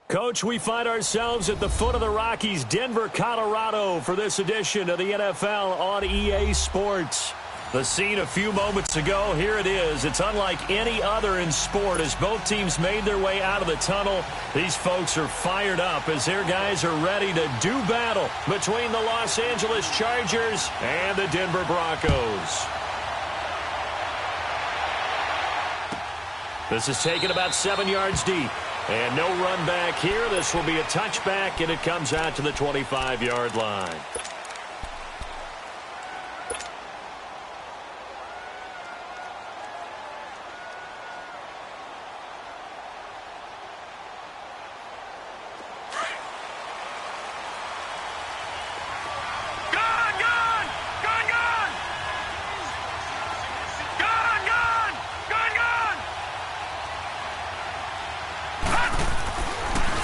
Coach, we find ourselves at the foot of the Rockies, Denver, Colorado, for this edition of the NFL on EA Sports. The scene a few moments ago, here it is. It's unlike any other in sport as both teams made their way out of the tunnel. These folks are fired up as their guys are ready to do battle between the Los Angeles Chargers and the Denver Broncos. This is taken about 7 yards deep. And no run back here. This will be a touchback, and it comes out to the 25-yard line.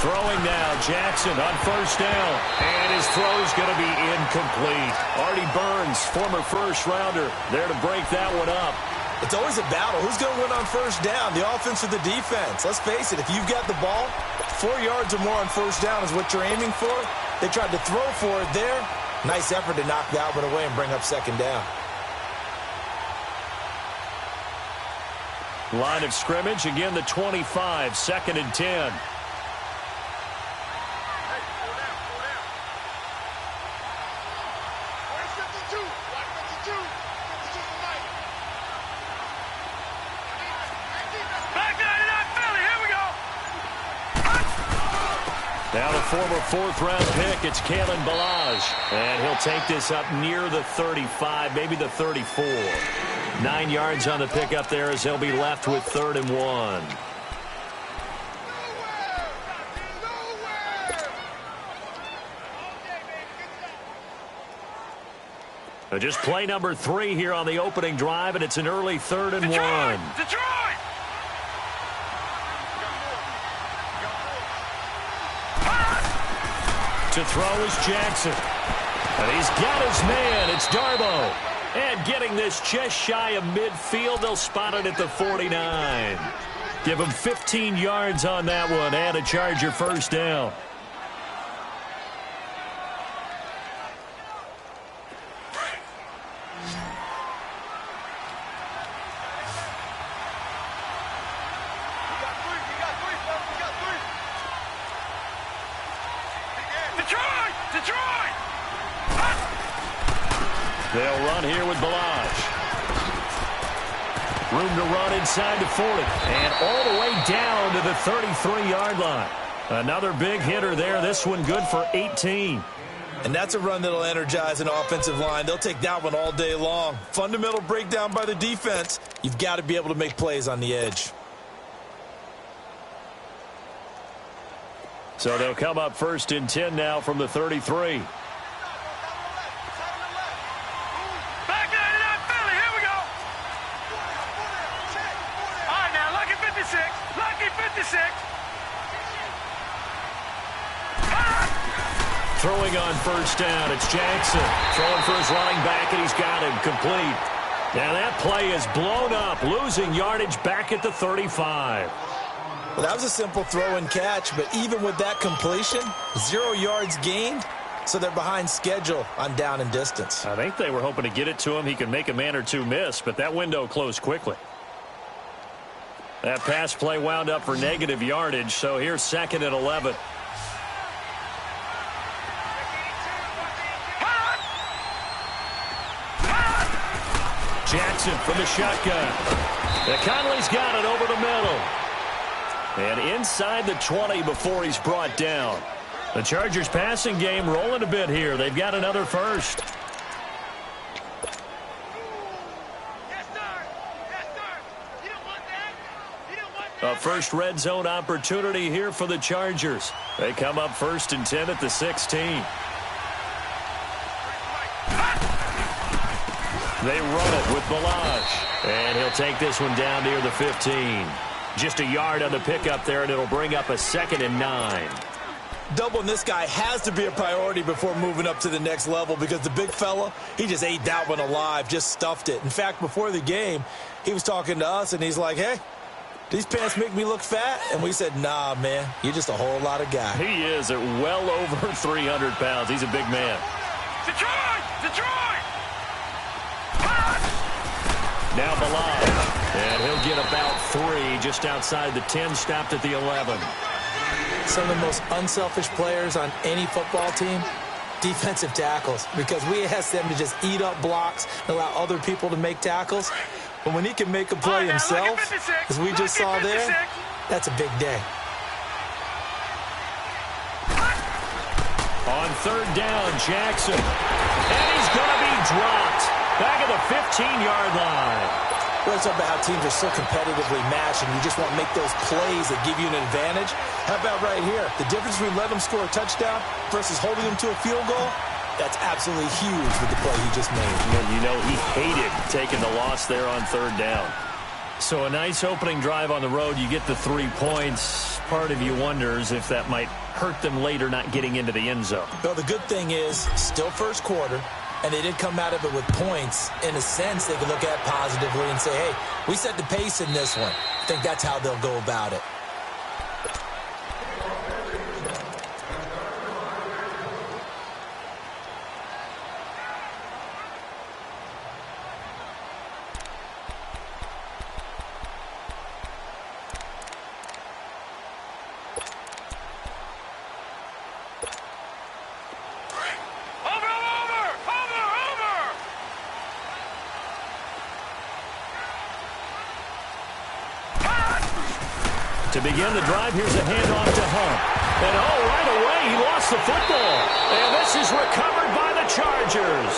Throwing now, Jackson on first down. And his throw is going to be incomplete. Artie Burns, former first-rounder, there to break that one up. It's always a battle. Who's going to win on first down, the offense or the defense? Let's face it, if you've got the ball, 4 yards or more on first down is what you're aiming for. They tried to throw for it there. Nice effort to knock that one away and bring up second down. Line of scrimmage, again the 25, 2nd and 10. Now the former fourth-round pick, it's Kalen Ballage. And he'll take this up near the 35, maybe the 34. 9 yards on the pickup there as they'll be left with 3rd and 1. Just play number 3 here on the opening drive, and it's an early 3rd and 1. Detroit! To throw is Jackson. And he's got his man. It's Darbo. And getting this just shy of midfield, they'll spot it at the 49. Give him 15 yards on that one and a Charger first down. They'll run here with Ballage. Room to run inside to 40. And all the way down to the 33-yard line. Another big hitter there. This one good for 18. And that's a run that'll energize an offensive line. They'll take that one all day long. Fundamental breakdown by the defense. You've got to be able to make plays on the edge. So they'll come up 1st and 10 now from the 33. Throwing on first down, it's Jackson. Throwing for his running back, and he's got him complete. Now that play is blown up, losing yardage back at the 35. Well, that was a simple throw and catch, but even with that completion, 0 yards gained, so they're behind schedule on down and distance. I think they were hoping to get it to him. He could make a man or two miss, but that window closed quickly. That pass play wound up for negative yardage, so here's 2nd and 11. Jackson from the shotgun. Conley's got it over the middle. And inside the 20 before he's brought down. The Chargers passing game rolling a bit here. They've got another first. A first red zone opportunity here for the Chargers. They come up 1st and 10 at the 16. They run it with Ballage. And he'll take this one down near the 15. Just a yard on the pickup there, and it'll bring up a 2nd and 9. Doubling this guy has to be a priority before moving up to the next level because the big fella, he just ate that one alive, just stuffed it. In fact, before the game, he was talking to us, and he's like, hey, These pants make me look fat. And we said, nah, man, you're just a whole lot of guy. He is at well over 300 pounds. He's a big man. Detroit! Detroit! Now Bilal. And he'll get about 3 just outside the 10, stopped at the 11. Some of the most unselfish players on any football team, defensive tackles, because we ask them to just eat up blocks and allow other people to make tackles. But when he can make a play himself, as we just saw there, that's a big day. On 3rd down, Jackson. And he's going to be dropped back at the 15-yard line. We're talking about how teams are so competitively matched, and you just want to make those plays that give you an advantage. How about right here? The difference between letting them score a touchdown versus holding them to a field goal, that's absolutely huge with the play he just made. And you know, he hated taking the loss there on 3rd down. So a nice opening drive on the road. You get the 3 points. Part of you wonders if that might hurt them later not getting into the end zone. Well, the good thing is, still first quarter, and they did come out of it with points. In a sense, they could look at positively and say, hey, we set the pace in this one. I think that's how they'll go about it. To begin the drive, here's a handoff to Hunt. And right away, he lost the football. And this is recovered by the Chargers.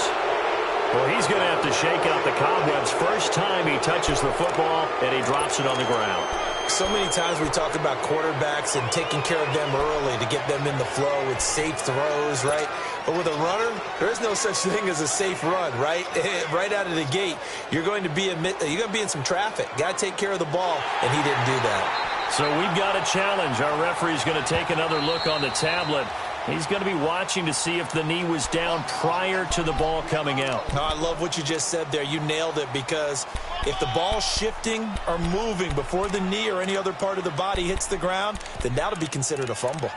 Well, he's going to have to shake out the cobwebs first time he touches the football, and he drops it on the ground. So many times we talk about quarterbacks and taking care of them early to get them in the flow with safe throws, right? But with a runner, there is no such thing as a safe run, right? Right out of the gate, you're going to be in some traffic. Got to take care of the ball, and he didn't do that. So we've got a challenge. Our referee's going to take another look on the tablet. He's going to be watching to see if the knee was down prior to the ball coming out. No, I love what you just said there. You nailed it, because if the ball's shifting or moving before the knee or any other part of the body hits the ground, then that'll be considered a fumble.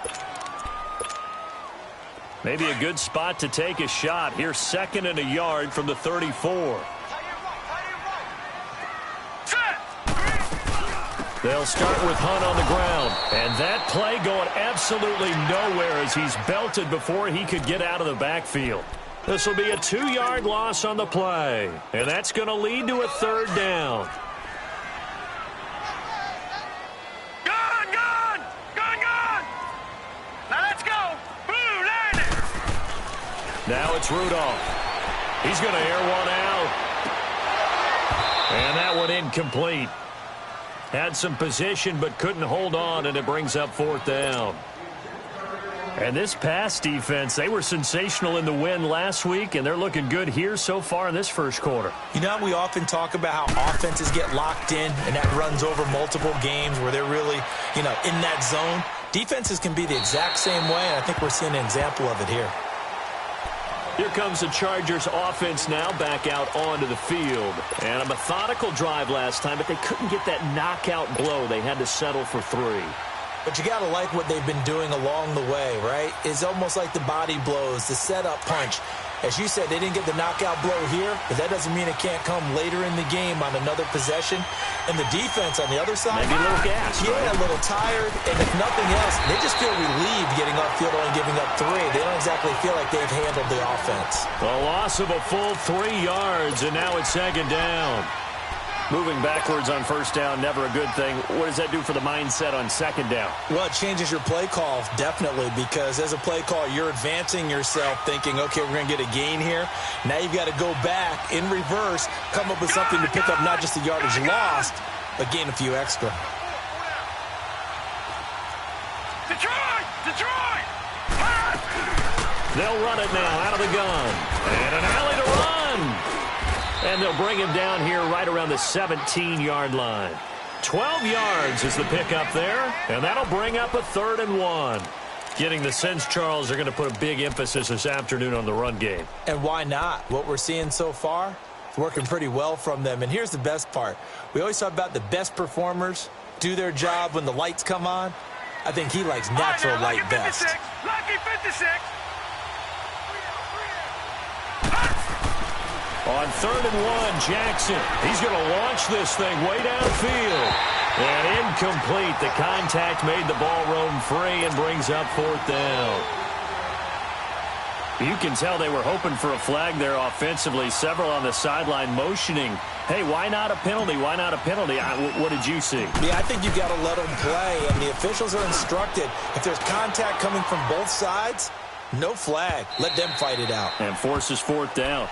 Maybe a good spot to take a shot. Here's 2nd and a yard from the 34. They'll start with Hunt on the ground. And that play going absolutely nowhere as he's belted before he could get out of the backfield. This will be a 2-yard loss on the play. And that's going to lead to a 3rd down. Gone! Now let's go! Blue, land it! Now it's Rudolph. He's going to air one out. And that one incomplete. Had some position but couldn't hold on, and it brings up 4th down. And this pass defense, they were sensational in the win last week, and they're looking good here so far in this first quarter. You know, we often talk about how offenses get locked in, and that runs over multiple games where they're really, in that zone. Defenses can be the exact same way, and I think we're seeing an example of it here. Here comes the Chargers offense now back out onto the field. And a methodical drive last time, but they couldn't get that knockout blow. They had to settle for 3. But you got to like what they've been doing along the way, right? It's almost like the body blows, the setup punch. As you said, they didn't get the knockout blow here, but that doesn't mean it can't come later in the game on another possession. And the defense on the other side, maybe a little gassed, yeah, right? A little tired. And if nothing else, they just feel relieved getting off field only giving up 3. They don't exactly feel like they've handled the offense. A loss of a full 3 yards, and now it's 2nd down. Moving backwards on 1st down, never a good thing. What does that do for the mindset on 2nd down? Well, it changes your play call, definitely, because as a play call, you're advancing yourself thinking, okay, we're going to get a gain here. Now you've got to go back in reverse, come up with something to pick up not just the yardage lost, but gain a few extra. Detroit! They'll run it now out of the gun. And an alley to run. And they'll bring him down here right around the 17-yard line. 12 yards is the pickup there, and that'll bring up a 3rd and 1. Getting the sense, Charles, are going to put a big emphasis this afternoon on the run game. And why not? What we're seeing so far, it's working pretty well from them. And here's the best part. We always talk about the best performers do their job when the lights come on. I think he likes natural light best. Lucky 56. On 3rd and 1, Jackson. He's going to launch this thing way downfield. And incomplete. The contact made the ball roam free and brings up 4th down. You can tell they were hoping for a flag there offensively. Several on the sideline motioning, hey, why not a penalty? Why not a penalty? What did you see? Yeah, I think you got to let them play, and the officials are instructed. If there's contact coming from both sides, no flag. Let them fight it out. And forces 4th down.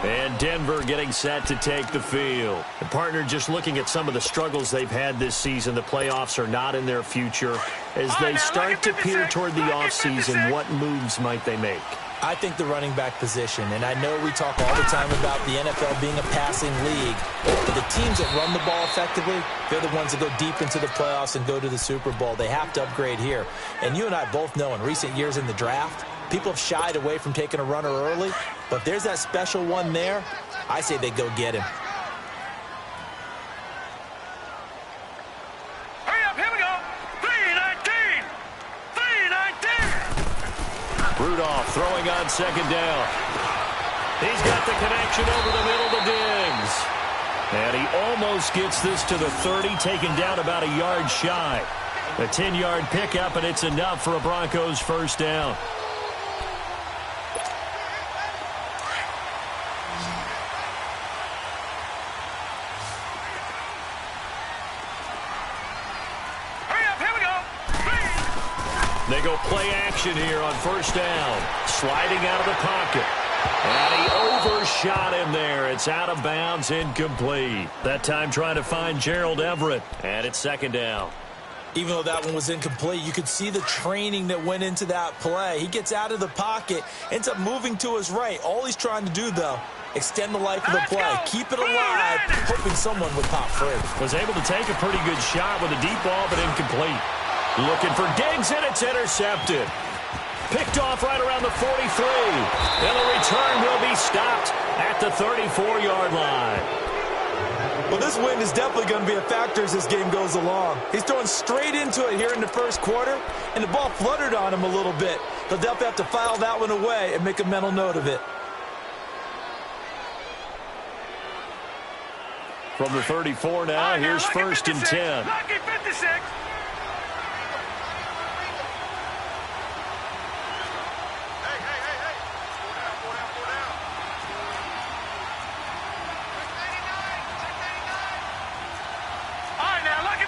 And Denver getting set to take the field. The partner just looking at some of the struggles they've had this season. The playoffs are not in their future. As they start to peer toward the offseason, what moves might they make? I think the running back position, and I know we talk all the time about the NFL being a passing league, but the teams that run the ball effectively, they're the ones that go deep into the playoffs and go to the Super Bowl. They have to upgrade here. And you and I both know in recent years in the draft, people have shied away from taking a runner early, but if there's that special one there, I say they go get him. Hurry up, here we go. 319. 319. Rudolph throwing on 2nd down. He's got the connection over the middle to Diggs. And he almost gets this to the 30, taken down about a yard shy. A 10-yard pickup, and it's enough for a Broncos 1st down. They go play action here on 1st down. Sliding out of the pocket. And he overshot him there. It's out of bounds, incomplete. That time trying to find Gerald Everett. And it's 2nd down. Even though that one was incomplete, you could see the training that went into that play. He gets out of the pocket, ends up moving to his right. All he's trying to do, though, extend the life of the play. Keep it alive, hoping someone would pop free. Was able to take a pretty good shot with a deep ball, but incomplete. Looking for Diggs, and it's intercepted. Picked off right around the 43. And the return will be stopped at the 34-yard line. Well, this wind is definitely going to be a factor as this game goes along. He's throwing straight into it here in the 1st quarter, and the ball fluttered on him a little bit. They'll definitely have to file that one away and make a mental note of it. From the 34 now, here's 1st and 10. Lucky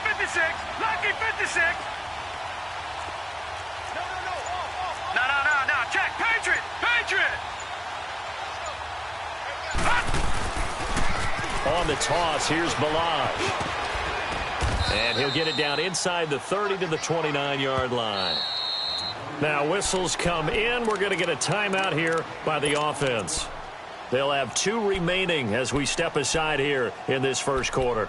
56. Lucky 56. No. Check. Patriot. On the toss, here's Balaj. And he'll get it down inside the 30 to the 29-yard line. Now whistles come in. We're going to get a timeout here by the offense. They'll have 2 remaining as we step aside here in this 1st quarter.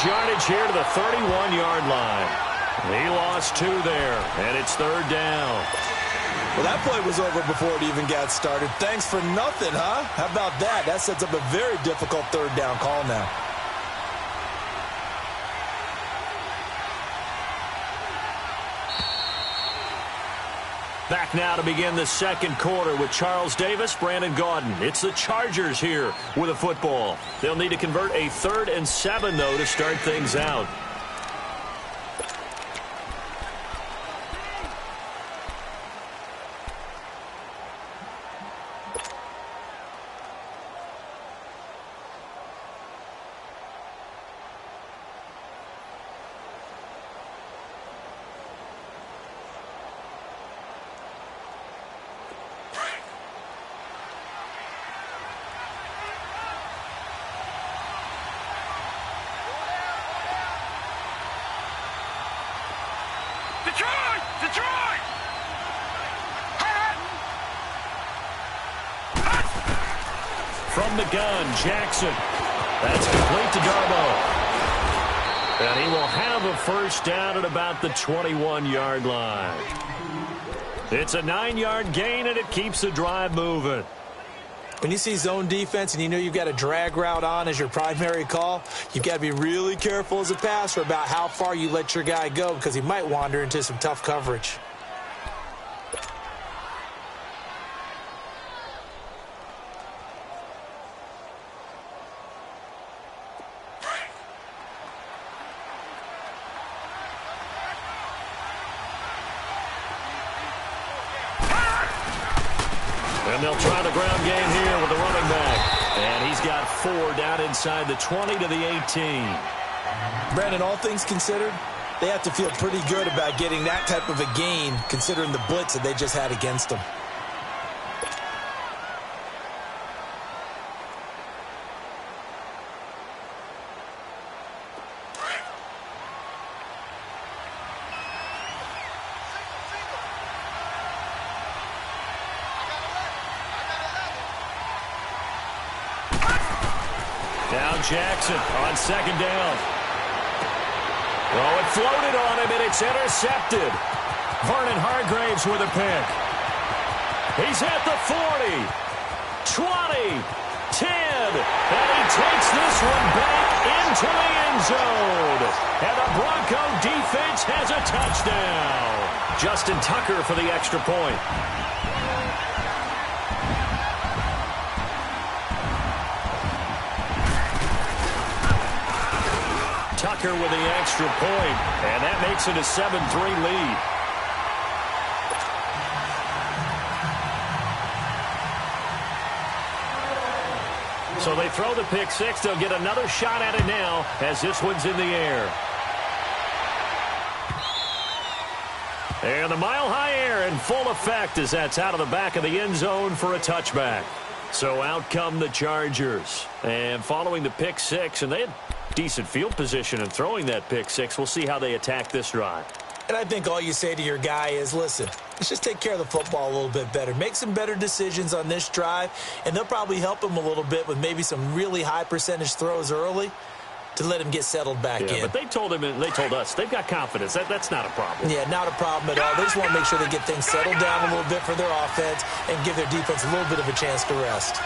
Yardage here to the 31-yard line. He lost 2 there, and it's 3rd down. Well, that play was over before it even got started. Thanks for nothing, huh? How about that? That sets up a very difficult 3rd down call now. Back now to begin the 2nd quarter with Charles Davis, Brandon Gaudin. It's the Chargers here with a football. They'll need to convert a 3rd and 7, though, to start things out. Detroit! Detroit! From the gun, Jackson. That's complete to Darboh. And he will have a first down at about the 21-yard line. It's a 9-yard gain, and it keeps the drive moving. When you see zone defense and you know you've got a drag route on as your primary call, you've got to be really careful as a passer about how far you let your guy go because he might wander into some tough coverage. And they'll try the ground game here with the running back. And he's got 4 down inside the 20 to the 18. Brandon, all things considered, they have to feel pretty good about getting that type of a gain considering the blitz that they just had against them. Jackson on second down. Oh, it floated on him, and it's intercepted. Vernon Hargraves with a pick. He's at the 40, 20, 10, and he takes this one back into the end zone. And the Bronco defense has a touchdown. Justin Tucker for the extra point. Tucker with the extra point, and that makes it a 7-3 lead. So they throw the pick six. They'll get another shot at it now as this one's in the air. And the mile-high air in full effect as that's out of the back of the end zone for a touchback. So out come the Chargers. And following the pick six, and they had decent field position in throwing that pick six. We'll see how they attack this drive. And I think all you say to your guy is, listen, let's just take care of the football a little bit better. Make some better decisions on this drive, and they'll probably help him a little bit with maybe some really high percentage throws early to let him get settled back in. But they told him, and they told us, they've got confidence. That's not a problem. Yeah, not a problem at all. They just want to make sure they get things settled down a little bit for their offense and give their defense a little bit of a chance to rest.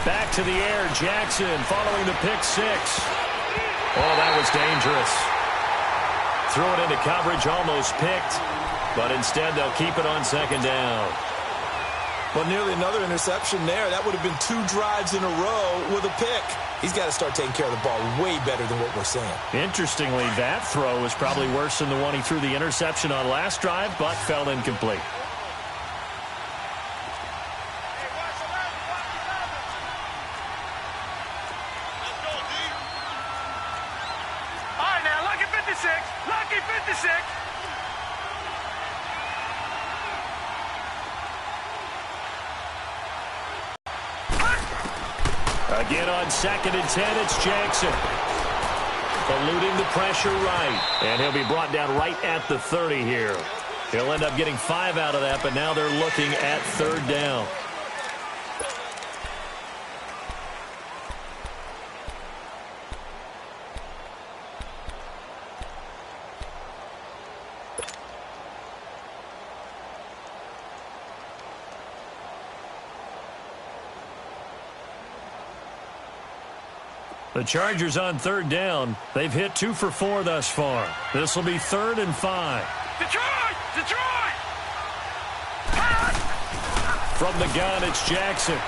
Back to the air, Jackson following the pick six. Oh, that was dangerous. Threw it into coverage, almost picked, but instead they'll keep it on second down. Well, nearly another interception there. That would have been 2 drives in a row with a pick. He's got to start taking care of the ball way better than what we're saying. Interestingly, that throw was probably worse than the one he threw the interception on last drive, but fell incomplete. Lucky 56. Again on second and 10, it's Jackson. Eluding the pressure right. And he'll be brought down right at the 30 here. He'll end up getting 5 out of that, but now they're looking at third down. The Chargers on third down. They've hit 2 for 4 thus far. This will be 3rd and 5. Detroit! Detroit! From the gun, it's Jackson.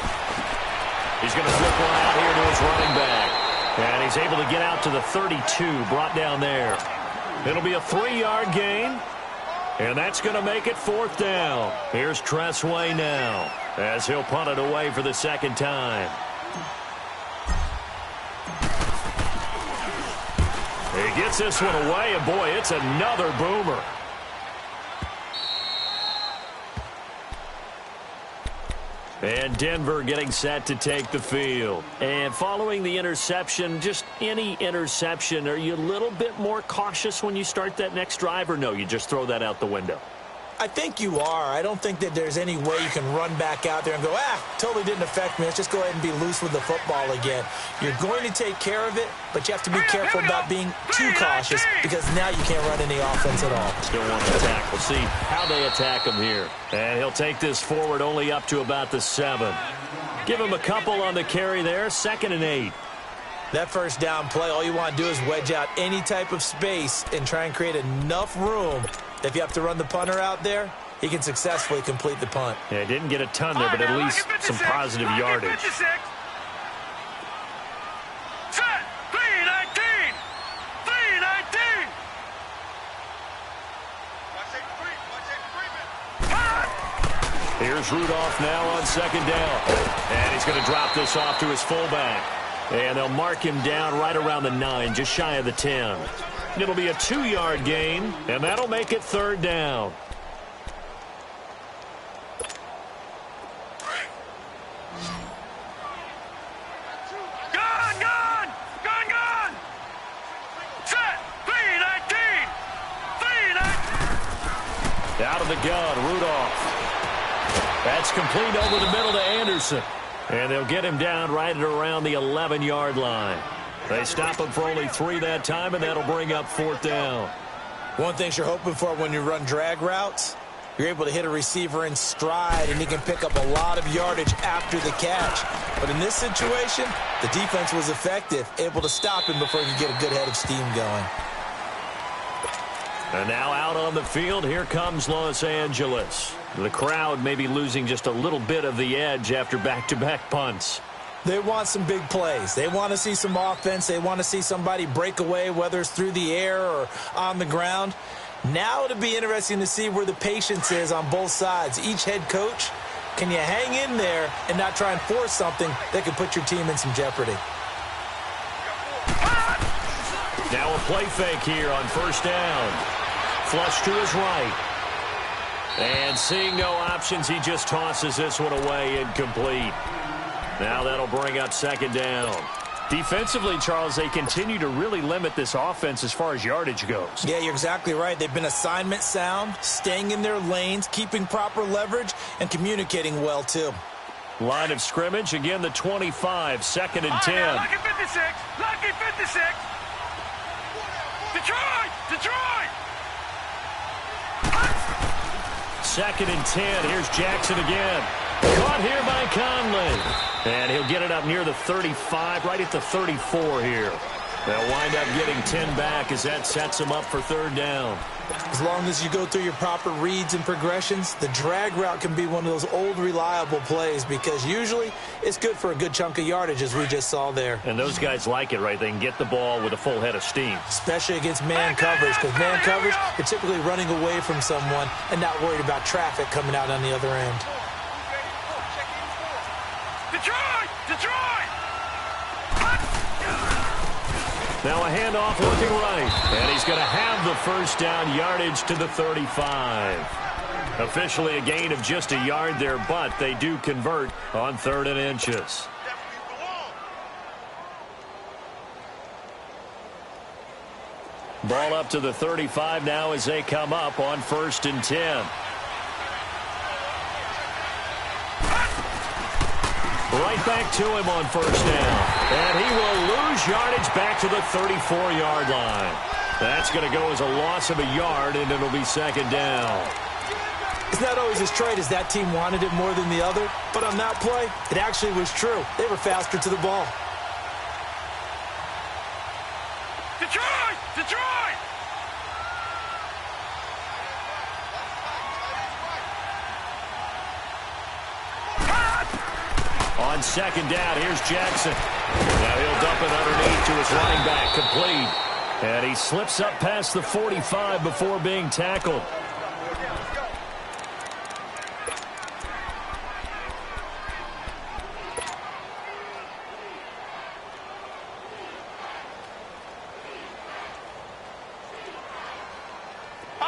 He's going to flip one out here to his running back. And he's able to get out to the 32, brought down there. It'll be a 3-yard gain. And that's going to make it 4th down. Here's Tressway now as he'll punt it away for the second time. He gets this one away, and boy, it's another boomer. And Denver getting set to take the field. And following the interception, just any interception, are you a little bit more cautious when you start that next drive, or no, you just throw that out the window? I think you are. I don't think that there's any way you can run back out there and go, totally didn't affect me. Let's just go ahead and be loose with the football again. You're going to take care of it, but you have to be careful about being too cautious because now you can't run any offense at all. Still want to attack. We'll see how they attack him here. And he'll take this forward only up to about the 7. Give him a couple on the carry there. 2nd and 8. That first down play, all you want to do is wedge out any type of space and try and create enough room. If you have to run the punter out there, he can successfully complete the punt. Yeah, didn't get a ton there, but at least some positive yardage. Set, 3-19. 3-19. Here's Rudolph now on 2nd down. And he's going to drop this off to his fullback. And they'll mark him down right around the 9, just shy of the 10. It'll be a 2-yard gain, and that'll make it 3rd down. Gone. Set, 3-19. 3-19. Out of the gun, Rudolph. That's complete over the middle to Anderson. And they'll get him down right at around the 11-yard line. They stop him for only 3 that time, and that'll bring up 4th down. One thing you're hoping for when you run drag routes, you're able to hit a receiver in stride, and he can pick up a lot of yardage after the catch. But in this situation, the defense was effective, able to stop him before he could get a good head of steam going. And now out on the field, here comes Los Angeles. The crowd may be losing just a little bit of the edge after back-to-back punts. They want some big plays. They want to see some offense. They want to see somebody break away, whether it's through the air or on the ground. Now it'll be interesting to see where the patience is on both sides. Each head coach, can you hang in there and not try and force something that could put your team in some jeopardy? Now a play fake here on 1st down. Flush to his right. And seeing no options, he just tosses this one away incomplete. Now that'll bring up 2nd down. Defensively, Charles, they continue to really limit this offense as far as yardage goes. Yeah, you're exactly right. They've been assignment sound, staying in their lanes, keeping proper leverage, and communicating well, too. Line of scrimmage, again, the 25, 2nd and 10. Now, lucky 56. Lucky 56. Detroit. 2nd and 10. Here's Jackson again. Caught here by Conley. And he'll get it up near the 35, right at the 34 here. They'll wind up getting 10 back as that sets him up for 3rd down. As long as you go through your proper reads and progressions, the drag route can be one of those old reliable plays because usually it's good for a good chunk of yardage, as we just saw there. And those guys like it, right? They can get the ball with a full head of steam. Especially against man coverage, because man coverage, you're typically running away from someone and not worried about traffic coming out on the other end. Detroit. Now a handoff looking right. And he's going to have the 1st down, yardage to the 35. Officially a gain of just a yard there, but they do convert on 3rd and inches. Ball up to the 35 now as they come up on 1st and 10. Right back to him on 1st down. And he will lose yardage back to the 34-yard line. That's going to go as a loss of a yard, and it'll be 2nd down. It's not always as straight as that team wanted it more than the other, but on that play, it actually was true. They were faster to the ball. Detroit. On 2nd down, here's Jackson. Now he'll dump it underneath to his running back, complete. And he slips up past the 45 before being tackled.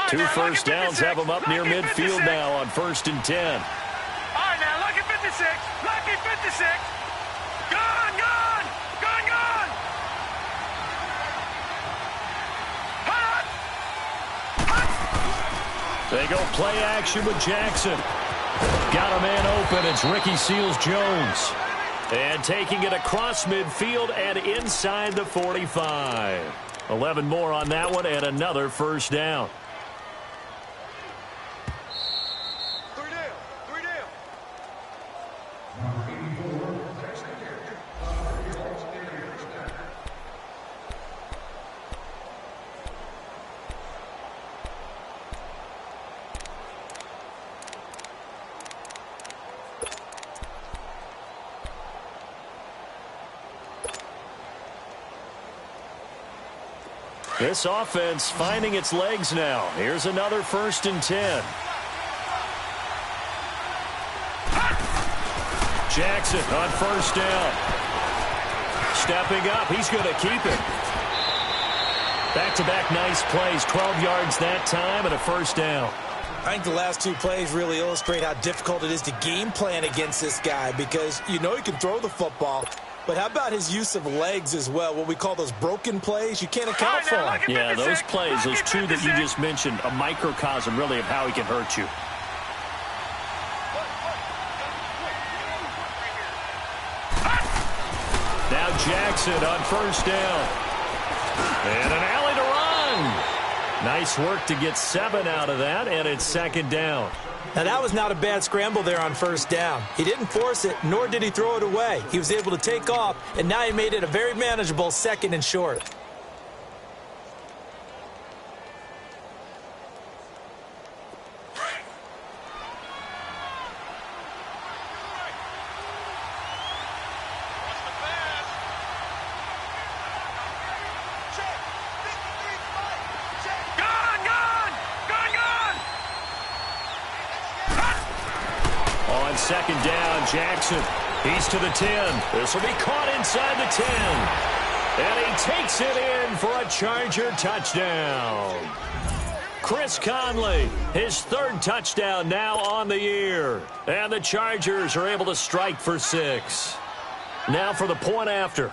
Two 1st downs have him up near midfield now on 1st and 10. All right, now, lucky 56. 56. Lucky 56. Gone, gone. Gone, gone. Hot. Hot. They go play action with Jackson. Got a man open. It's Ricky Seals-Jones. And taking it across midfield and inside the 45. 11 more on that one and another first down. This offense finding its legs now. Here's another 1st and 10. Jackson on 1st down. Stepping up. He's going to keep it. Back-to-back nice plays. 12 yards that time and a 1st down. I think the last 2 plays really illustrate how difficult it is to game plan against this guy because you know he can throw the football. But how about his use of legs as well? What we call those broken plays, you can't account for them. Yeah, those plays, those 2 that you just mentioned, a microcosm really of how he can hurt you. Now Jackson on 1st down. And an alley to run. Nice work to get 7 out of that, and it's 2nd down. Now, that was not a bad scramble there on 1st down. He didn't force it, nor did he throw it away. He was able to take off, and now he made it a very manageable 2nd and short. On 2nd down, Jackson. He's to the 10. This will be caught inside the 10. And he takes it in for a Charger touchdown. Chris Conley, his 3rd touchdown now on the year. And the Chargers are able to strike for 6. Now for the point after.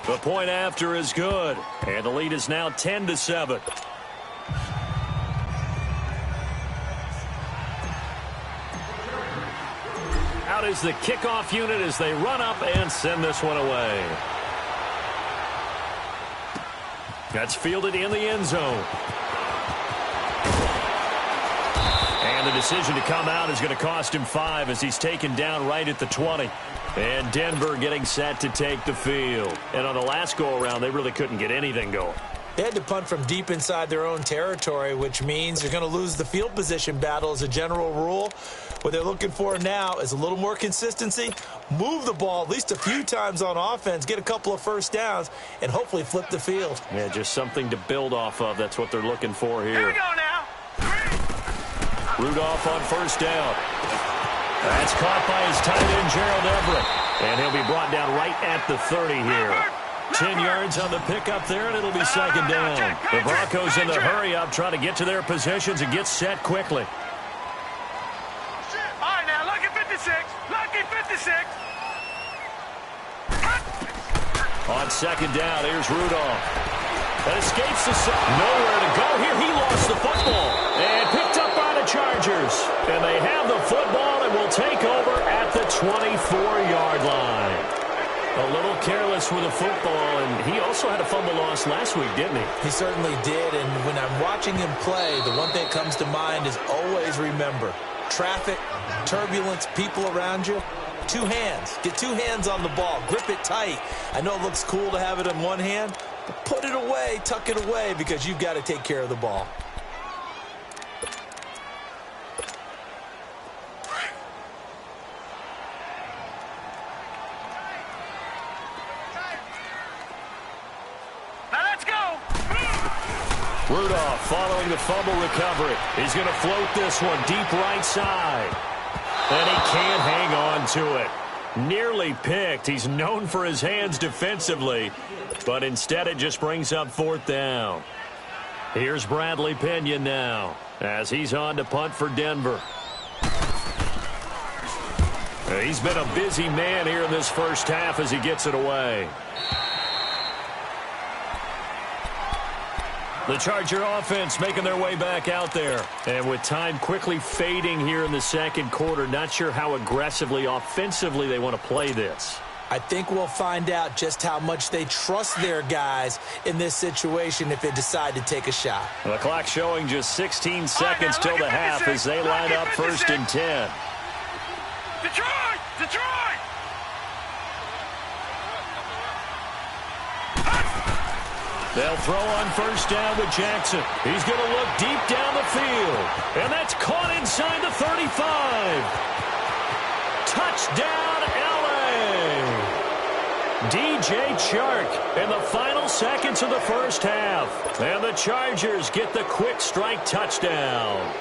The point after is good, and the lead is now 10-7. Out is the kickoff unit as they run up and send this one away. That's fielded in the end zone. And the decision to come out is going to cost him 5 as he's taken down right at the 20. And Denver getting set to take the field. And on the last go-around, they really couldn't get anything going. They had to punt from deep inside their own territory, which means they're going to lose the field position battle as a general rule. What they're looking for now is a little more consistency, move the ball at least a few times on offense, get a couple of 1st downs, and hopefully flip the field. Yeah, just something to build off of. That's what they're looking for here. Here we go now. Rudolph on 1st down. That's caught by his tight end, Gerald Everett. And he'll be brought down right at the 30 here. 10 yards on the pickup there, and it'll be 2nd down. The Broncos in the hurry-up trying to get to their positions and get set quickly. All right, now, lucky 56. Lucky 56. On 2nd down, here's Rudolph. That escapes the set. Nowhere to go here. He lost the football. And picked up by the Chargers. And they have the football and will take over at the 24-yard line. A little careless with the football, and he also had a fumble loss last week, didn't he? He certainly did, and when I'm watching him play, the one thing that comes to mind is always remember, traffic, turbulence, people around you, 2 hands. Get 2 hands on the ball. Grip it tight. I know it looks cool to have it in one hand, but put it away, tuck it away, because you've got to take care of the ball. Rudolph following the fumble recovery. He's going to float this one deep right side. And he can't hang on to it. Nearly picked. He's known for his hands defensively. But instead it just brings up 4th down. Here's Bradley Pinion now as he's on to punt for Denver. He's been a busy man here in this first half as he gets it away. The Charger offense making their way back out there. And with time quickly fading here in the second quarter, not sure how aggressively, offensively they want to play this. I think we'll find out just how much they trust their guys in this situation if they decide to take a shot. The clock showing just 16 seconds till the half as they line up 1st and 10. Detroit! Detroit! They'll throw on 1st down with Jackson. He's going to look deep down the field. And that's caught inside the 35. Touchdown, L.A. DJ Chark in the final seconds of the first half. And the Chargers get the quick strike touchdown.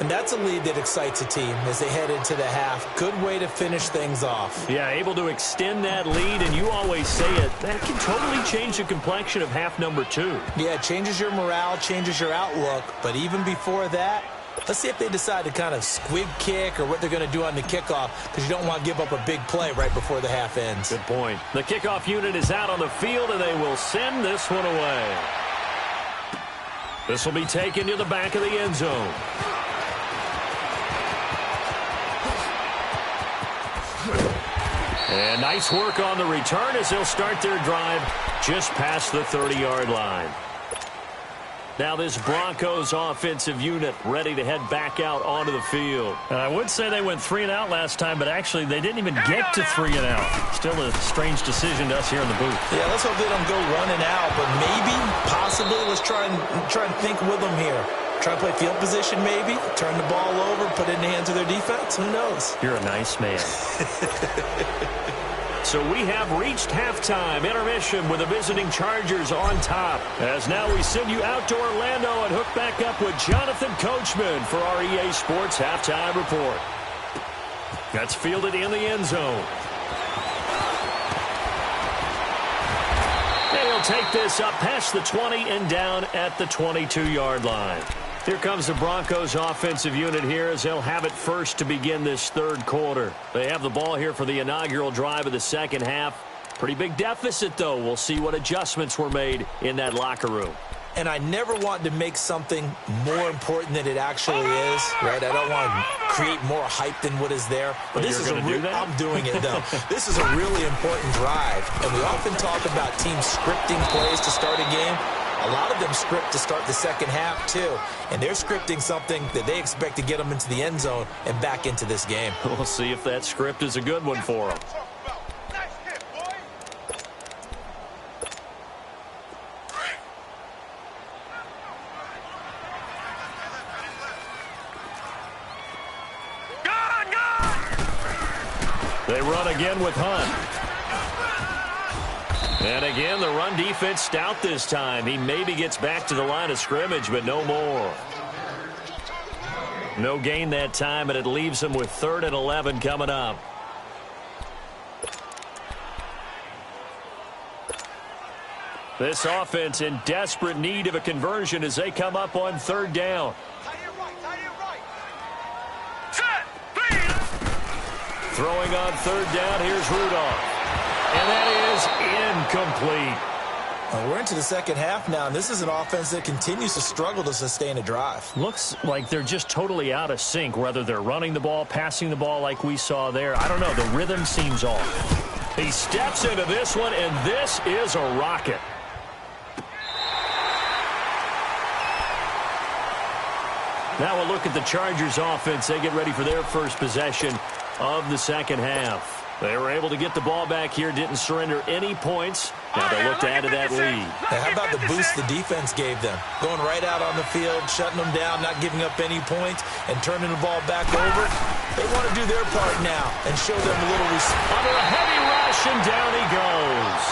And that's a lead that excites a team as they head into the half. Good way to finish things off. Yeah, able to extend that lead, and you always say it, that can totally change the complexion of half number 2. Yeah, it changes your morale, changes your outlook. But even before that, let's see if they decide to kind of squib kick or what they're going to do on the kickoff, because you don't want to give up a big play right before the half ends. Good point. The kickoff unit is out on the field, and they will send this one away. This will be taken to the back of the end zone. And nice work on the return as they'll start their drive just past the 30-yard line. Now this Broncos offensive unit ready to head back out onto the field. And I would say they went 3 and out last time, but actually they didn't even get to 3 and out. Still a strange decision to us here in the booth. Yeah, let's hope they don't go 1 and out, but maybe, possibly, let's try and think with them here. Try and play field position maybe, turn the ball over, put it in the hands of their defense. Who knows? You're a nice man. So we have reached halftime intermission with the visiting Chargers on top. As now we send you out to Orlando and hook back up with Jonathan Coachman for our EA Sports Halftime Report. That's fielded in the end zone. And he'll take this up past the 20 and down at the 22-yard line. Here comes the Broncos offensive unit here as they'll have it first to begin this third quarter. They have the ball here for the inaugural drive of the second half. Pretty big deficit, though. We'll see what adjustments were made in that locker room. And I never want to make something more important than it actually is, right? I don't want to create more hype than what is there. But this is I'm doing it, though. This is a really important drive. And we often talk about teams scripting plays to start a game. A lot of them script to start the second half, too. And they're scripting something that they expect to get them into the end zone and back into this game. We'll see if that script is a good one for them. They run again with Hunt. And again, the run defense stout this time. He maybe gets back to the line of scrimmage, but no more. No gain that time, and it leaves him with 3rd and 11 coming up. This offense in desperate need of a conversion as they come up on 3rd down. Throwing on 3rd down, here's Rudolph. And that is incomplete. Well, we're into the second half now, and this is an offense that continues to struggle to sustain a drive. Looks like they're just totally out of sync, whether they're running the ball, passing the ball like we saw there. I don't know. The rhythm seems off. He steps into this one, and this is a rocket. Now we'll look at the Chargers offense. They get ready for their first possession of the second half. They were able to get the ball back here, didn't surrender any points. Now they look to add to that lead. Hey, how about the boost the defense gave them? Going right out on the field, shutting them down, not giving up any points, and turning the ball back over. They want to do their part now and show them a little respect. Under a heavy rush, and down he goes.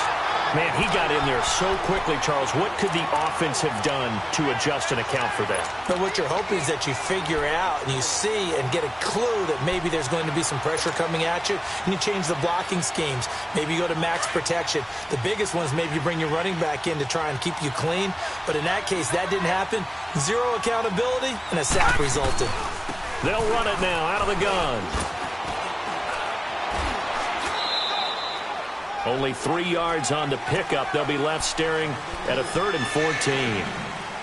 Man, he got in there so quickly, Charles. What could the offense have done to adjust and account for that? But what you're hoping is that you figure out and you see and get a clue that maybe there's going to be some pressure coming at you, and you change the blocking schemes. Maybe you go to max protection. The biggest one is maybe you bring your running back in to try and keep you clean. But in that case, that didn't happen. Zero accountability, and a sack resulted. They'll run it now out of the gun. Only 3 yards on the pickup. They'll be left staring at a 3rd and 14.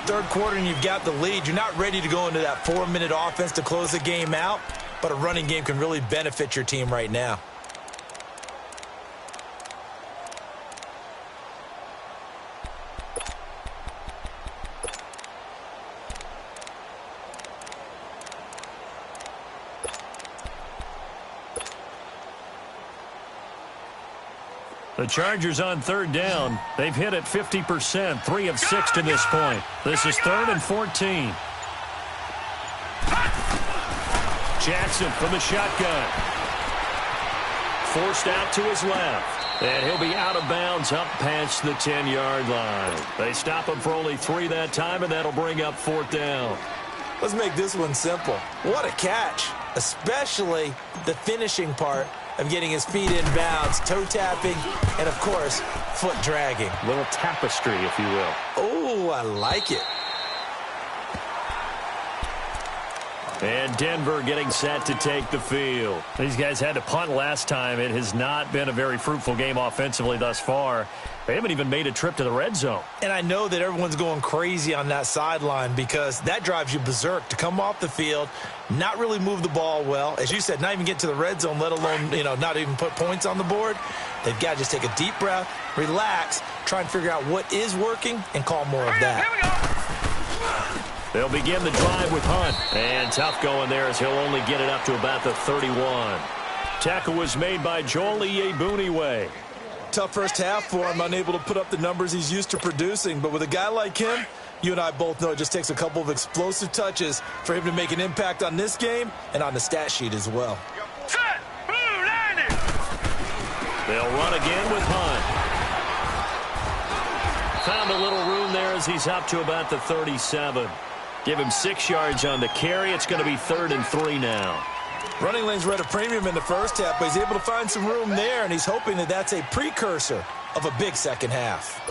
Third quarter and you've got the lead. You're not ready to go into that 4-minute offense to close the game out, but a running game can really benefit your team right now. The Chargers on 3rd down. They've hit it 50%, 3 of 6 to this point. This is 3rd and 14. Jackson from the shotgun. Forced out to his left. And he'll be out of bounds up past the 10-yard line. They stop him for only 3 that time, and that'll bring up 4th down. Let's make this one simple. What a catch, especially the finishing part of getting his feet in bounds, toe tapping, and, of course, foot dragging. Little tapestry, if you will. Oh, I like it. And Denver getting set to take the field. These guys had to punt last time. It has not been a very fruitful game offensively thus far. They haven't even made a trip to the red zone. And I know that everyone's going crazy on that sideline because that drives you berserk to come off the field, not really move the ball well. As you said, not even get to the red zone, let alone, not even put points on the board. They've got to just take a deep breath, relax, try and figure out what is working, and call more of that. Here we go. They'll begin the drive with Hunt. And tough going there as he'll only get it up to about the 31. Tackle was made by Joel Iyiegbuniwe. Tough first half for him, unable to put up the numbers he's used to producing. But with a guy like him, you and I both know it just takes a couple of explosive touches for him to make an impact on this game and on the stat sheet as well. Set. Blue, landing. They'll run again with Hunt. Found a little room there as he's up to about the 37. Give him 6 yards on the carry. It's going to be 3rd and 3 now. Running lanes were at a premium in the first half, but he's able to find some room there, and he's hoping that that's a precursor of a big second half.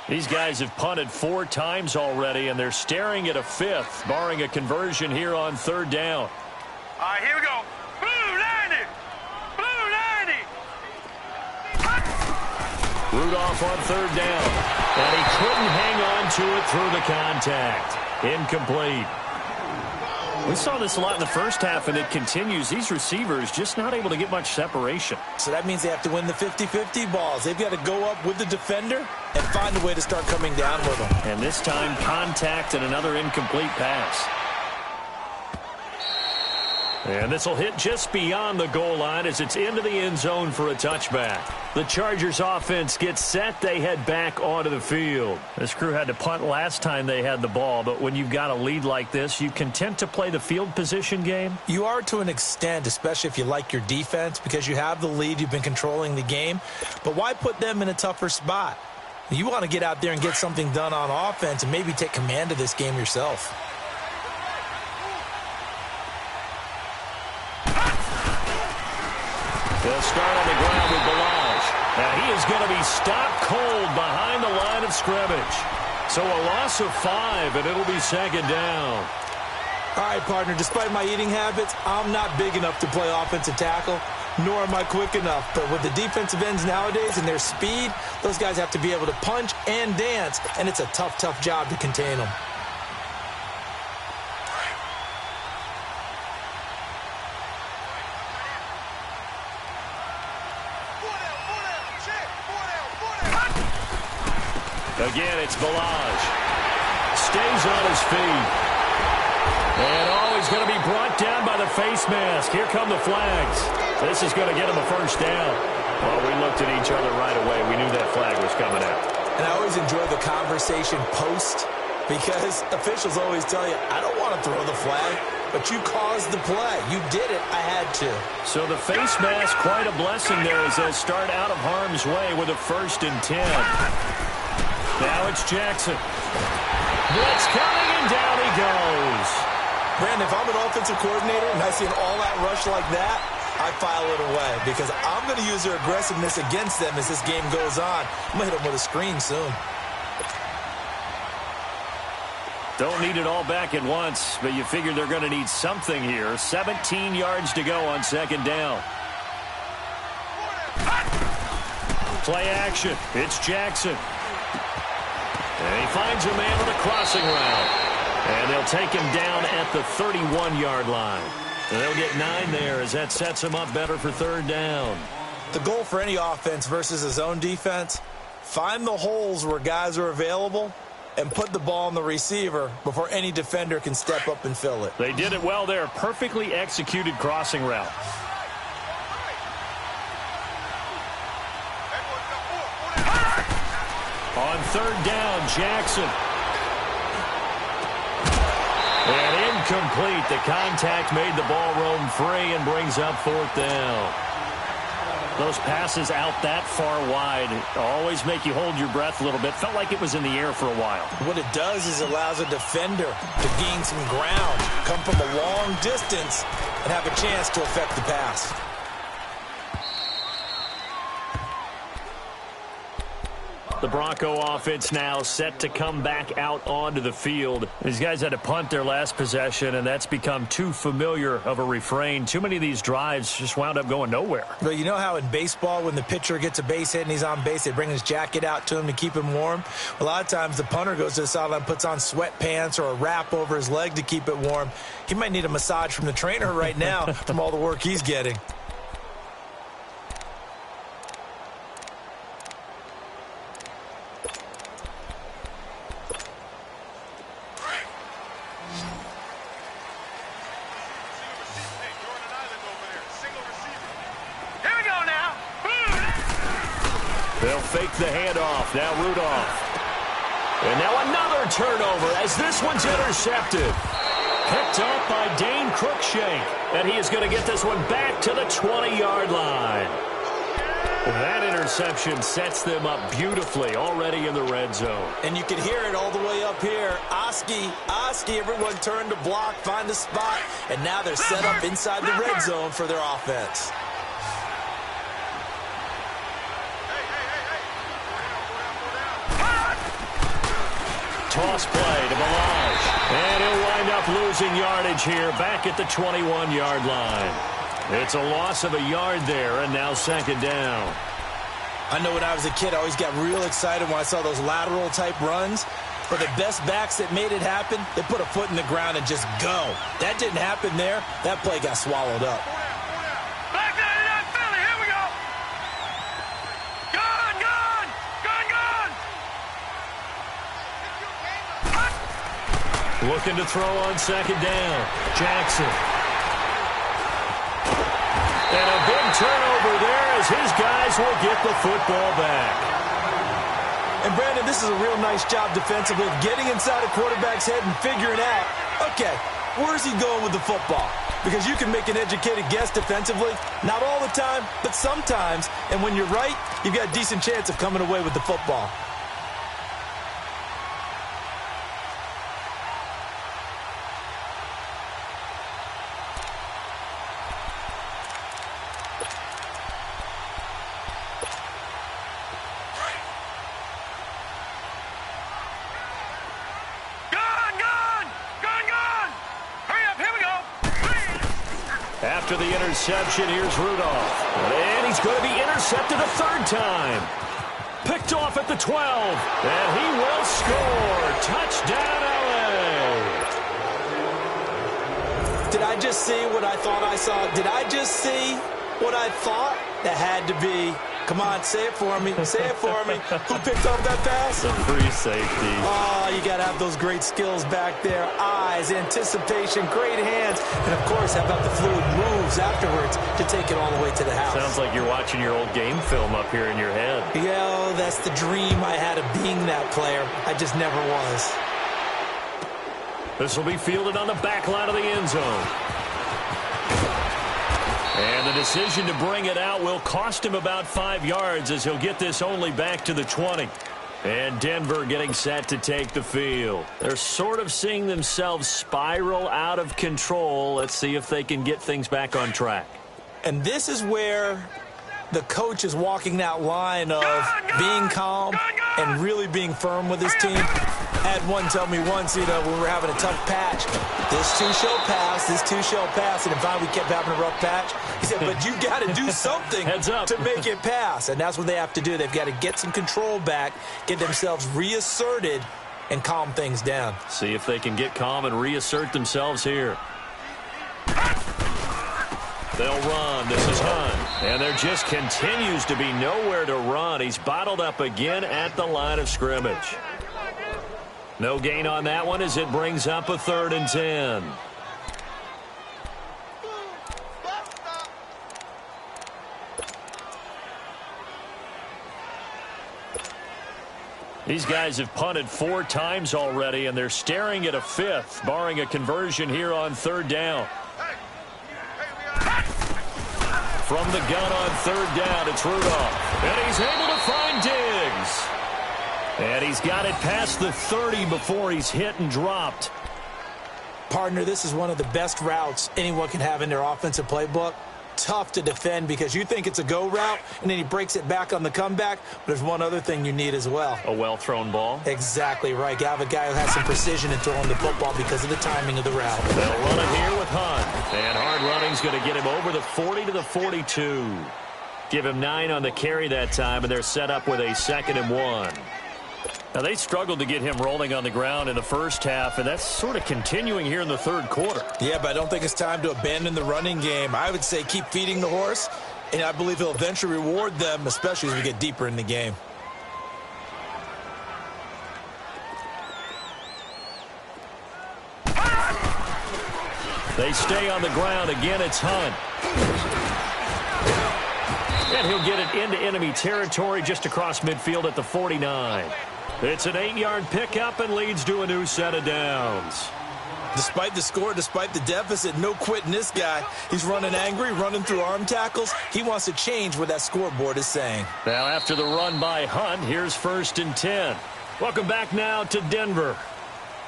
These guys have punted 4 times already, and they're staring at a 5th, barring a conversion here on 3rd down. All right, here we go. Blue, landing. Blue, landing. Rudolph on 3rd down, and he couldn't hang on to it through the contact. Incomplete. We saw this a lot in the first half, and it continues. These receivers just not able to get much separation. So that means they have to win the 50-50 balls. They've got to go up with the defender and find a way to start coming down with them. And this time, contact and another incomplete pass. And this will hit just beyond the goal line as it's into the end zone for a touchback. The Chargers offense gets set. They head back onto the field. This crew had to punt last time they had the ball, but when you've got a lead like this, you content to play the field position game? You are to an extent, especially if you like your defense, because you have the lead. You've been controlling the game. But why put them in a tougher spot? You want to get out there and get something done on offense and maybe take command of this game yourself. They'll start on the ground with Balaj. Now he is going to be stopped cold behind the line of scrimmage. So a loss of 5, and it'll be 2nd down. All right, partner, despite my eating habits, I'm not big enough to play offensive tackle, nor am I quick enough. But with the defensive ends nowadays and their speed, those guys have to be able to punch and dance, and it's a tough, tough job to contain them. Again, it's Balaj. Stays on his feet. And he's going to be brought down by the face mask. Here come the flags. This is going to get him a 1st down. Well, we looked at each other right away. We knew that flag was coming out. And I always enjoy the conversation post because officials always tell you, I don't want to throw the flag. but you caused the play. You did it. I had to. So the face mask, quite a blessing there as they start out of harm's way with a 1st and 10. Now it's Jackson. Blitz coming, and down he goes. Brandon, if I'm an offensive coordinator and I see an all-out rush like that, I file it away because I'm going to use their aggressiveness against them as this game goes on. I'm going to hit them with a screen soon. Don't need it all back at once, but you figure they're going to need something here. 17 yards to go on 2nd down. Play action. It's Jackson. And he finds a man with a crossing route. And they'll take him down at the 31-yard line. And they'll get 9 there as that sets him up better for 3rd down. The goal for any offense versus a zone defense, find the holes where guys are available and put the ball on the receiver before any defender can step up and fill it. They did it well there. Perfectly executed crossing route. On 3rd down, Jackson. And incomplete. The contact made the ball roam free and brings up 4th down. Those passes out that far wide always make you hold your breath a little bit. Felt like it was in the air for a while. What it does is it allows a defender to gain some ground, come from a long distance, and have a chance to affect the pass. The Bronco offense now set to come back out onto the field. These guys had to punt their last possession, and that's become too familiar of a refrain. Too many of these drives just wound up going nowhere. But you know how in baseball, when the pitcher gets a base hit and he's on base, they bring his jacket out to him to keep him warm? A lot of times the punter goes to the sideline, puts on sweatpants or a wrap over his leg to keep it warm. He might need a massage from the trainer right now from all the work he's getting. They'll fake the handoff. Now Rudolph. And now another turnover as this one's intercepted. Picked up by Dane Cruikshank. And he is going to get this one back to the 20-yard line. That interception sets them up beautifully already in the red zone. And you can hear it all the way up here. Oski, everyone turned to block, find a spot, and now they're set up inside the red zone for their offense. Toss play to Balaj. And he'll wind up losing yardage here back at the 21-yard line. It's a loss of a yard there, and now 2nd down. I know when I was a kid, I always got real excited when I saw those lateral-type runs. But the best backs that made it happen, they put a foot in the ground and just go. That didn't happen there. That play got swallowed up. Back there, Philly, here we go. Gone, gone, gone, gone. Looking to throw on 2nd down. Jackson. And a big turnover there as his guys will get the football back. And, Brandon, this is a real nice job defensively of getting inside a quarterback's head and figuring out, okay, where's he going with the football? Because you can make an educated guess defensively. Not all the time, but sometimes. And when you're right, you've got a decent chance of coming away with the football. After the interception, here's Rudolph. And he's going to be intercepted a 3rd time. Picked off at the 12. And he will score. Touchdown, LA. Did I just see what I thought I saw? Did I just see what I thought? That had to be. Come on, say it for me. Say it for me. Who picked up that pass? The free safety. Oh, you got to have those great skills back there. Eyes, anticipation, great hands. And, of course, how about the fluid moves afterwards to take it all the way to the house? Sounds like you're watching your old game film up here in your head. Yo, that's the dream I had of being that player. I just never was. This will be fielded on the back line of the end zone. And the decision to bring it out will cost him about 5 yards as he'll get this only back to the 20. And Denver getting set to take the field. They're sort of seeing themselves spiral out of control. Let's see if they can get things back on track. And this is where the coach is walking that line of being calm and really being firm with his team. I had one tell me once, when we were having a tough patch, this too shall pass, this too shall pass, and finally we kept having a rough patch. He said, but you got to do something to make it pass, and that's what they have to do. They've got to get some control back, get themselves reasserted, and calm things down. See if they can get calm and reassert themselves here. They'll run. This is Hunt. And there just continues to be nowhere to run. He's bottled up again at the line of scrimmage. No gain on that one as it brings up a 3rd and 10. These guys have punted 4 times already, and they're staring at a 5th, barring a conversion here on 3rd down. From the gun on 3rd down, it's Rudolph. And he's able to find Diggs. And he's got it past the 30 before he's hit and dropped. Partner, this is one of the best routes anyone can have in their offensive playbook. Tough to defend because you think it's a go route, and then he breaks it back on the comeback. But there's one other thing you need as well. A well-thrown ball? Exactly right. You have a guy who has some precision in throwing the football because of the timing of the route. They'll run it here with Hunt. And hard running's going to get him over the 40 to the 42. Give him 9 on the carry that time, and they're set up with a 2nd and 1. Now, they struggled to get him rolling on the ground in the first half, and that's sort of continuing here in the 3rd quarter. Yeah, but I don't think it's time to abandon the running game. I would say keep feeding the horse, and I believe he'll eventually reward them, especially as we get deeper in the game. They stay on the ground. Again, it's Hunt. And he'll get it into enemy territory just across midfield at the 49. It's an 8-yard pickup and leads to a new set of downs. Despite the score, despite the deficit, no quitting this guy. He's running angry, running through arm tackles. He wants to change what that scoreboard is saying. Now after the run by Hunt, here's 1st and 10. Welcome back now to Denver.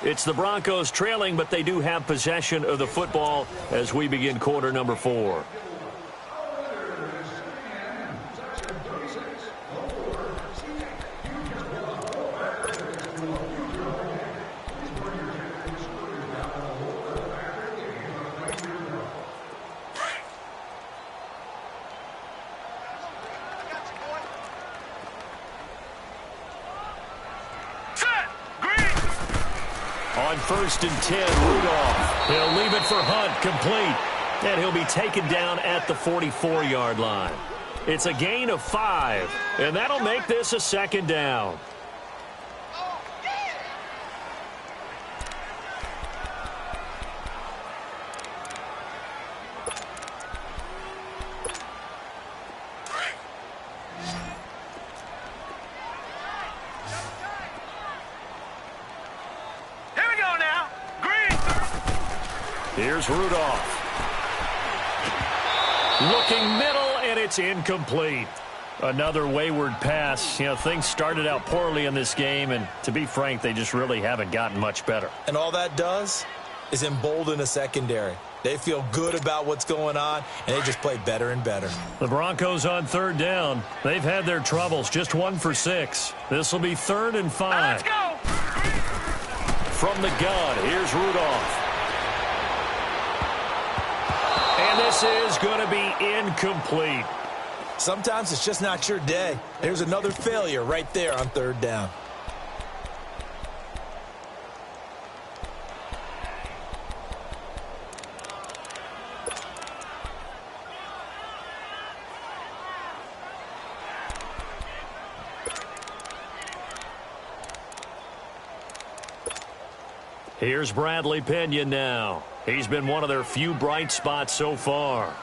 It's the Broncos trailing, but they do have possession of the football as we begin quarter number 4. On 1st and 10, Rudolph. He'll leave it for Hunt, complete. And he'll be taken down at the 44-yard line. It's a gain of 5, and that'll make this a 2nd down. Here's Rudolph. Looking middle, and it's incomplete. Another wayward pass. Things started out poorly in this game, and to be frank, they just really haven't gotten much better. And all that does is embolden a secondary. They feel good about what's going on, and they just play better and better. The Broncos on 3rd down. They've had their troubles, just 1 for 6. This will be 3rd and 5. Let's go! From the gun, here's Rudolph. And this is going to be incomplete. Sometimes it's just not your day. There's another failure right there on 3rd down. Here's Bradley Pinion now. He's been one of their few bright spots so far.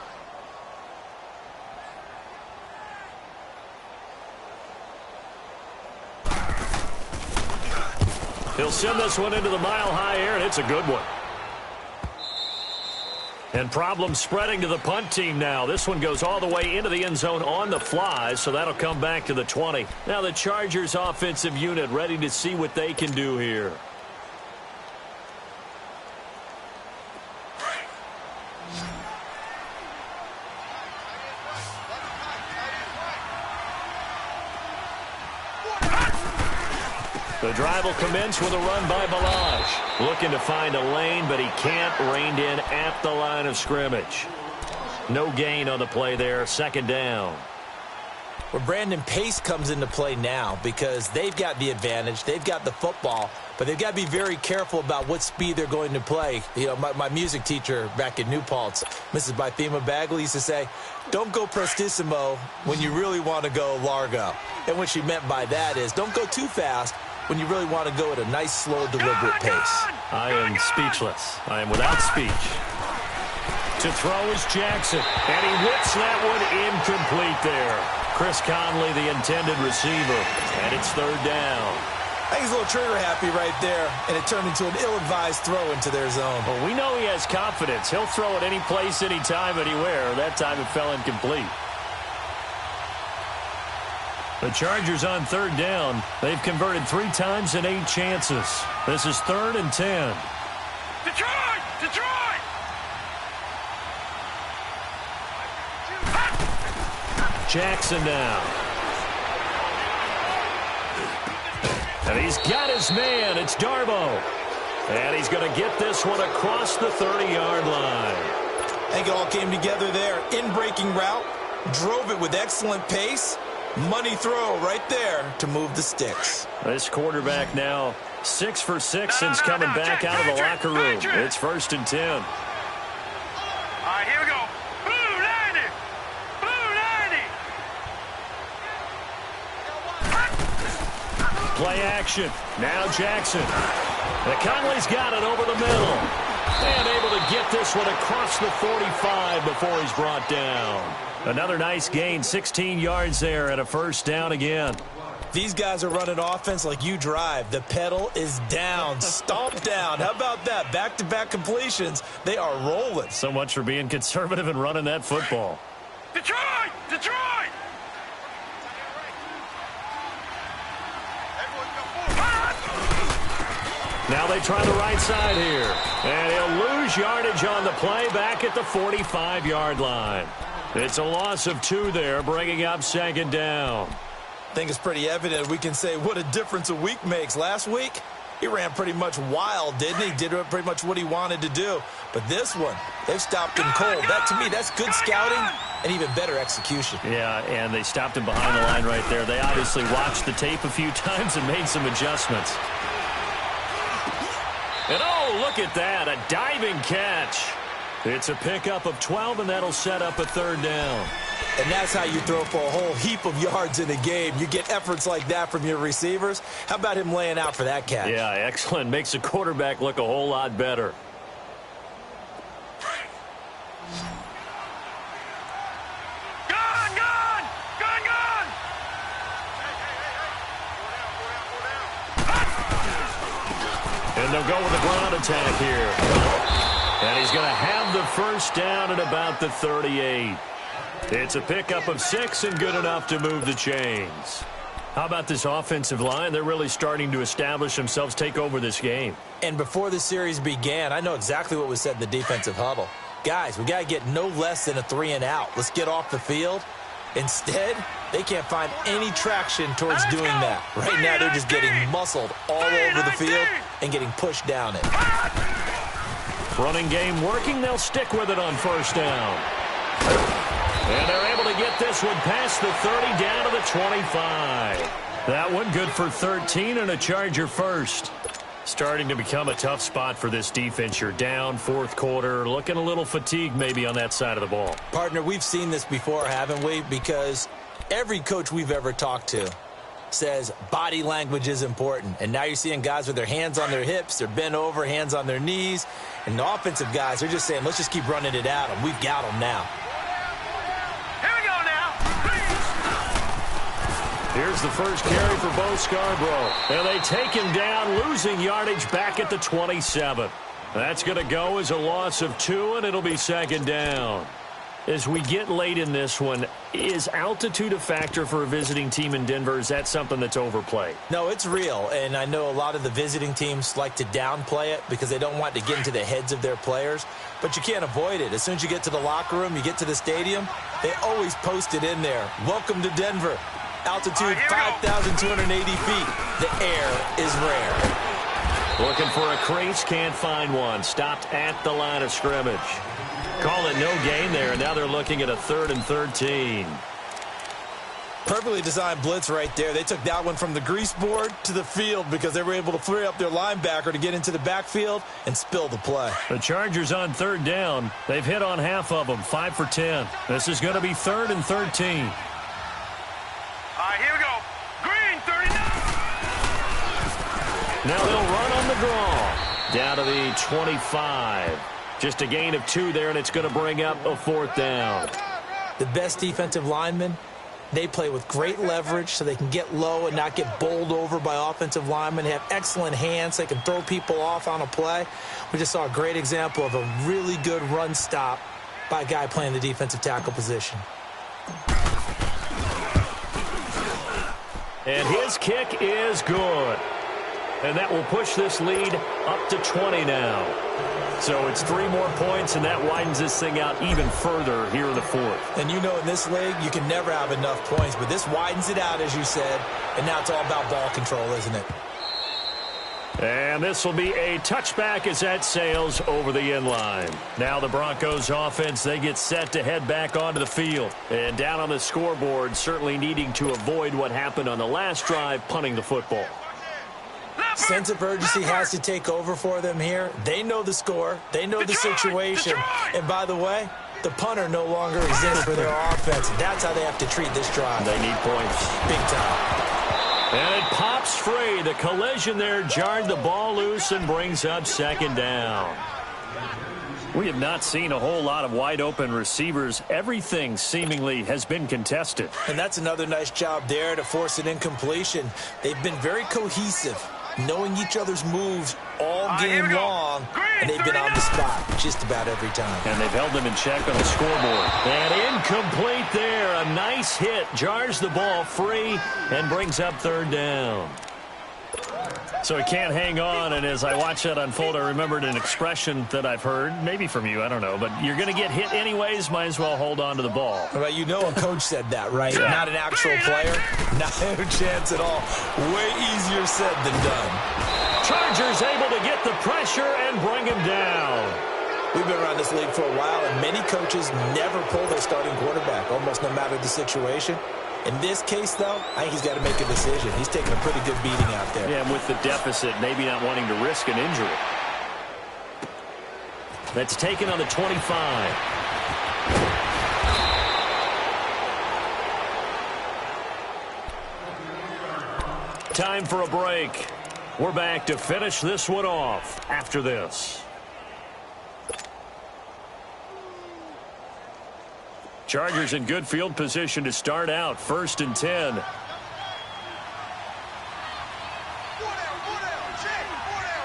He'll send this one into the mile-high air, and it's a good one. And problems spreading to the punt team now. This one goes all the way into the end zone on the fly, so that'll come back to the 20. Now the Chargers offensive unit ready to see what they can do here. The drive will commence with a run by Balaj. Looking to find a lane, but he can't. Reined in at the line of scrimmage. No gain on the play there. Second down. Well, Brandon, pace comes into play now because they've got the advantage. They've got the football, but they've got to be very careful about what speed they're going to play. You know, my music teacher back in New Paltz, Mrs. Bythema Bagley, used to say, don't go prestissimo when you really want to go largo. And what she meant by that is don't go too fast when you really want to go at a nice, slow, deliberate pace. I am speechless. I am without speech. To throw is Jackson, and he whips that one incomplete there. Chris Conley, the intended receiver, and it's third down. I think he's a little trigger happy right there, and it turned into an ill-advised throw into their zone. Well, we know he has confidence. He'll throw it any place, anytime, anywhere. That time it fell incomplete. The Chargers on third down. They've converted 3 times in 8 chances. This is 3rd and 10. Detroit! Detroit! Jackson now. And he's got his man. It's Darbo. And he's going to get this one across the 30-yard line. I think it all came together there. In-breaking route. Drove it with excellent pace. Money throw right there to move the sticks. This quarterback now 6 for 6 since coming back out of the locker room. It's 1st and 10. All right, here we go. Blue 90. Blue 90. Play action. Now Jackson. And Conley's got it over the middle. And able to get this one across the 45 before he's brought down. Another nice gain, 16 yards there and a first down again. These guys are running offense like you drive. The pedal is down, stomped down. How about that? Back-to-back completions. They are rolling. So much for being conservative and running that football. Detroit! Detroit! Now they try the right side here. And he'll lose yardage on the play back at the 45-yard line. It's a loss of 2 there, bringing up second down. I think it's pretty evident. We can say what a difference a week makes. Last week, he ran pretty much wild, didn't he? Did pretty much what he wanted to do. But this one, they've stopped him cold. That, to me, that's good scouting and even better execution. Yeah, and they stopped him behind the line right there. They obviously watched the tape a few times and made some adjustments. And oh, look at that, a diving catch. It's a pickup of 12, and that'll set up a third down. And that's how you throw for a whole heap of yards in a game. You get efforts like that from your receivers. How about him laying out for that catch? Yeah, excellent. Makes the quarterback look a whole lot better. Gone! Gone! Gone! Gone! And they'll go with the ground attack here. And he's going to have the first down at about the 38. It's a pickup of 6 and good enough to move the chains. How about this offensive line? They're really starting to establish themselves, take over this game. And before the series began, I know exactly what was said in the defensive huddle. Guys, we got to get no less than a 3-and-out. Let's get off the field. Instead, they can't find any traction towards doing that. Right now, they're just getting muscled all over the field and getting pushed down it. Running game working. They'll stick with it on first down. And they're able to get this one past the 30 down to the 25. That one good for 13 and a Charger first. Starting to become a tough spot for this defense. You're down, 4th quarter, looking a little fatigued maybe on that side of the ball. Partner, we've seen this before, haven't we? Because every coach we've ever talked to says body language is important. And now you're seeing guys with their hands on their hips, they're bent over, hands on their knees. And the offensive guys, they're just saying, let's just keep running it out, and we've got them now. Here we go now. Here's the first carry for Bo Scarborough. And they take him down, losing yardage back at the 27. That's going to go as a loss of 2, and it'll be second down. As we get late in this one, is altitude a factor for a visiting team in Denver? Is that something that's overplayed? No, it's real, and I know a lot of the visiting teams like to downplay it because they don't want to get into the heads of their players, but you can't avoid it. As soon as you get to the locker room, you get to the stadium, they always post it in there. Welcome to Denver. Altitude 5,280 feet. The air is rare. Looking for a crease, can't find one. Stopped at the line of scrimmage. Call it no gain there, and now they're looking at a 3rd and 13. Perfectly designed blitz right there. They took that one from the grease board to the field because they were able to free up their linebacker to get into the backfield and spill the play. The Chargers on 3rd down. They've hit on half of them, 5 for 10. This is going to be 3rd and 13. All right, here we go. Green, 39. Now they'll run on the draw. Down to the 25. Just a gain of 2 there, and it's going to bring up a 4th down. The best defensive linemen, they play with great leverage so they can get low and not get bowled over by offensive linemen. They have excellent hands. They can throw people off on a play. We just saw a great example of a really good run stop by a guy playing the defensive tackle position. And his kick is good. And that will push this lead up to 20 now. So it's 3 more points, and that widens this thing out even further here in the 4th. And you know in this league, you can never have enough points, but this widens it out, as you said, and now it's all about ball control, isn't it? And this will be a touchback as that sails over the end line. Now the Broncos offense, they get set to head back onto the field. And down on the scoreboard, certainly needing to avoid what happened on the last drive, punting the football. Sense of urgency has to take over for them here. They know the score. They know the situation. And by the way, the punter no longer exists for their offense. That's how they have to treat this drive. They need points. Big time. And it pops free. The collision there jarred the ball loose and brings up second down. We have not seen a whole lot of wide-open receivers. Everything seemingly has been contested. And that's another nice job there to force an incompletion. They've been very cohesive, knowing each other's moves all game long, and they've been on the spot just about every time. And they've held them in check on the scoreboard. And incomplete there. A nice hit. Jars the ball free and brings up 3rd down. So he can't hang on, and as I watch that unfold, I remembered an expression that I've heard, maybe from you, I don't know, but you're going to get hit anyways, might as well hold on to the ball. Well, you know a coach said that, right? Yeah. Not an actual player. Not a chance at all. Way easier said than done. Chargers able to get the pressure and bring him down. We've been around this league for a while, and many coaches never pull their starting quarterback, almost no matter the situation. In this case, though, I think he's got to make a decision. He's taking a pretty good beating out there. Yeah, and with the deficit, maybe not wanting to risk an injury. That's taken on the 25. Time for a break. We're back to finish this one off after this. Chargers in good field position to start out. 1st and 10.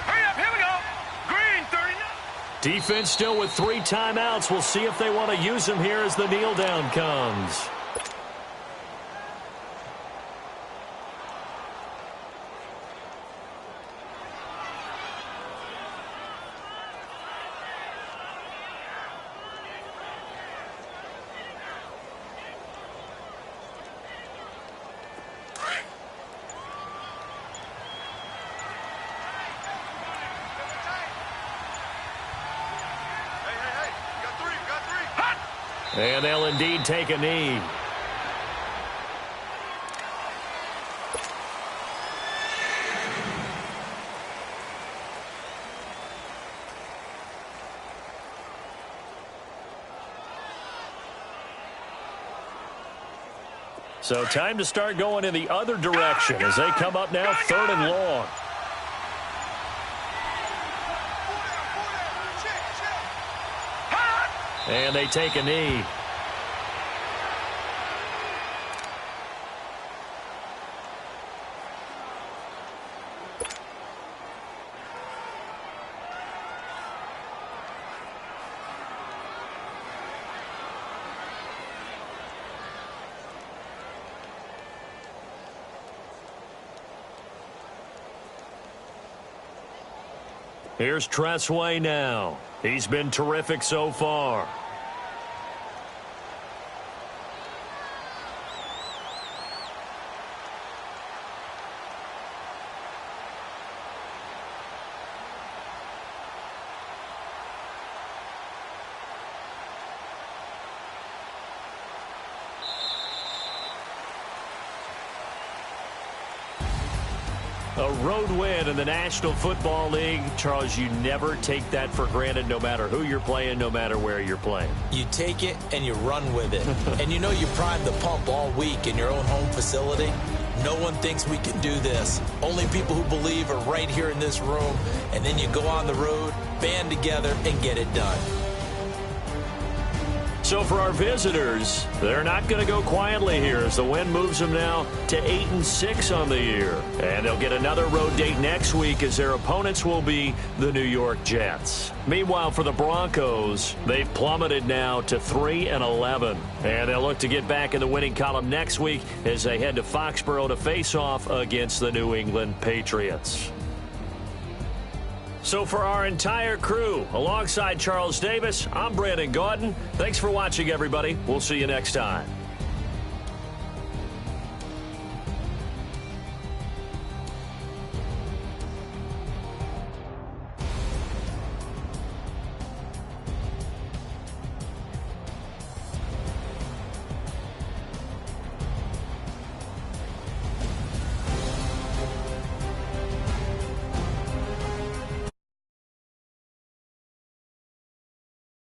Hurry up, here we go. Green, 39. Defense still with 3 timeouts. We'll see if they want to use them here as the kneel down comes. And they'll indeed take a knee. So time to start going in the other direction as they come up now 3rd and long. And they take a knee. Here's Tressway now. He's been terrific so far. A road win in the National Football League. Charles, you never take that for granted, no matter who you're playing, no matter where you're playing. You take it and you run with it. And you know you primed the pump all week in your own home facility. No one thinks we can do this. Only people who believe are right here in this room. And then you go on the road, band together, and get it done. So for our visitors, they're not going to go quietly here as the win moves them now to 8-6 on the year. And they'll get another road date next week as their opponents will be the New York Jets. Meanwhile, for the Broncos, they've plummeted now to 3-11. And they'll look to get back in the winning column next week as they head to Foxborough to face off against the New England Patriots. So for our entire crew, alongside Charles Davis, I'm Brandon Gaudin. Thanks for watching, everybody. We'll see you next time.